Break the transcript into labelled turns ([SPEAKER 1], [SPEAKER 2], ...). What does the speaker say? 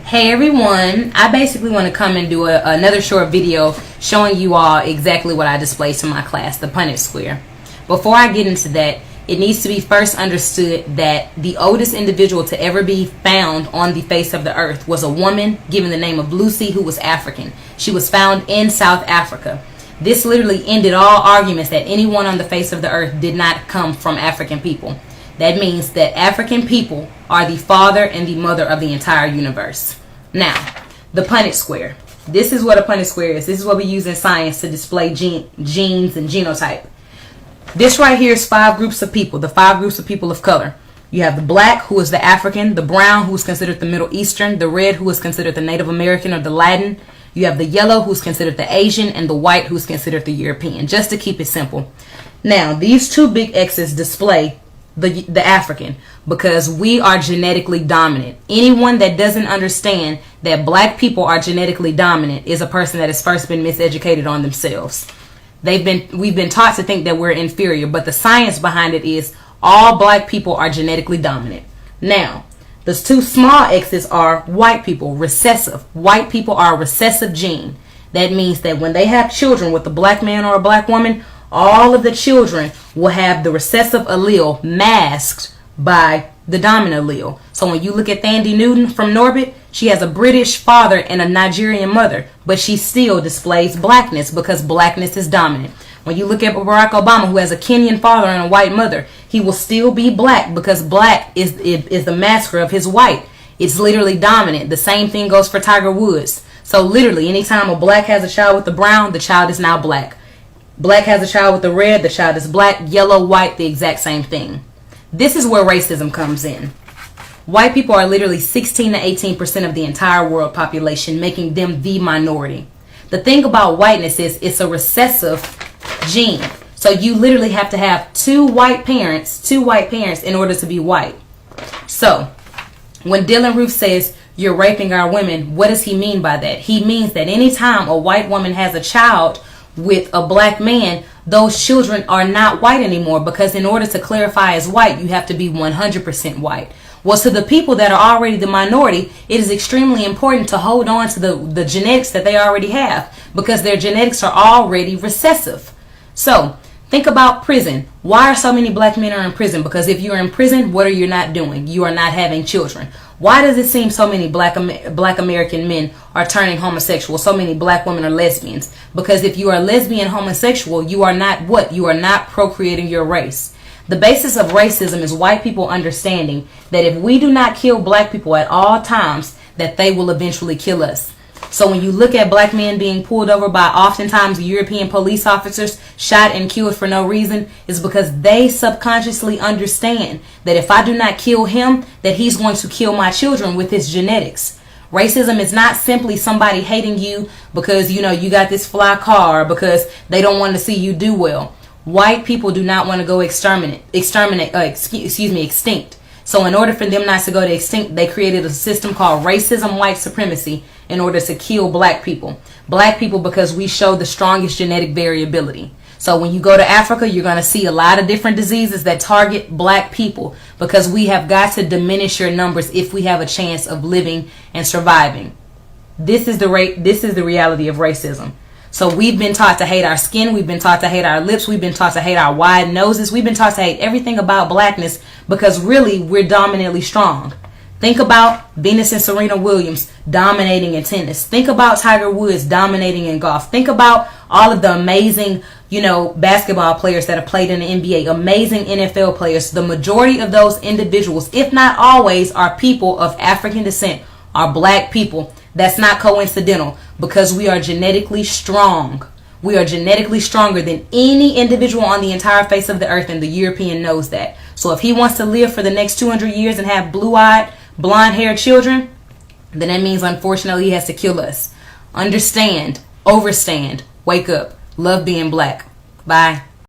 [SPEAKER 1] Hey everyone, I basically want to come and do another short video showing you all exactly what I displayed to my class, the Punnett square. Before I get into that, it needs to be first understood that the oldest individual to ever be found on the face of the earth was a woman given the name of Lucy, who was African. She was found in South Africa. This literally ended all arguments that anyone on the face of the earth did not come from African people. That means that African people are the father and the mother of the entire universe. Now, the Punnett square. This is what a Punnett square is. This is what we use in science to display genes and genotype. This right here is 5 groups of people, the 5 groups of people of color. You have the black, who is the African, the brown, who is considered the Middle Eastern, the red, who is considered the Native American or the Latin. You have the yellow, who's considered the Asian, and the white, who's considered the European, just to keep it simple. Now, these 2 big X's display the African, because we are genetically dominant. Anyone that doesn't understand that black people are genetically dominant is a person that has first been miseducated on themselves. We've been taught to think that we're inferior, but the science behind it is all black people are genetically dominant. Now, those 2 small X's are white people, recessive. White people are a recessive gene. That means that when they have children with a black man or a black woman, all of the children will have the recessive allele masked by the dominant allele. So when you look at Thandie Newton from Norbit, she has a British father and a Nigerian mother, but she still displays blackness because blackness is dominant. When you look at Barack Obama, who has a Kenyan father and a white mother, he will still be black because black is the masker of his white. It's literally dominant. The same thing goes for Tiger Woods. So literally, anytime a black has a child with the brown, the child is now black. Black has a child with the red, the child is black. Yellow, white, the exact same thing. This is where racism comes in. White people are literally 16 to 18% of the entire world population, making them the minority. The thing about whiteness is it's a recessive gene. So you literally have to have 2 white parents in order to be white. So when Dylann Roof says you're raping our women, what does he mean by that? He means that anytime a white woman has a child with a black man, those children are not white anymore, because in order to clarify as white, you have to be 100% white. Well, to the people that are already the minority, it is extremely important to hold on to the genetics that they already have, because their genetics are already recessive. So think about prison. Why are so many black men are in prison? Because if you're in prison, what are you not doing? You are not having children. Why does it seem so many black American men are turning homosexual? So many black women are lesbians. Because if you are lesbian homosexual, you are not what? You are not procreating your race. The basis of racism is white people understanding that if we do not kill black people at all times, that they will eventually kill us. So when you look at black men being pulled over by oftentimes European police officers, shot and killed for no reason, is because they subconsciously understand that if I do not kill him, that he's going to kill my children with his genetics. Racism is not simply somebody hating you because, you got this fly car, or because they don't want to see you do well. White people do not want to go extinct. So in order for them not to go to extinct, they created a system called racism, white supremacy, in order to kill black people. Black people because we show the strongest genetic variability. So when you go to Africa, you're going to see a lot of different diseases that target black people, because we have got to diminish your numbers if we have a chance of living and surviving. This is the reality of racism. So we've been taught to hate our skin. We've been taught to hate our lips. We've been taught to hate our wide noses. We've been taught to hate everything about blackness, because really we're dominantly strong. Think about Venus and Serena Williams dominating in tennis. Think about Tiger Woods dominating in golf. Think about all of the amazing, basketball players that have played in the NBA, amazing NFL players. The majority of those individuals, if not always, are people of African descent, are black people. That's not coincidental, because we are genetically strong. We are genetically stronger than any individual on the entire face of the earth, and the European knows that. So if he wants to live for the next 200 years and have blue-eyed, blonde-haired children, then that means, unfortunately, he has to kill us. Understand, overstand, wake up, love being black. Bye.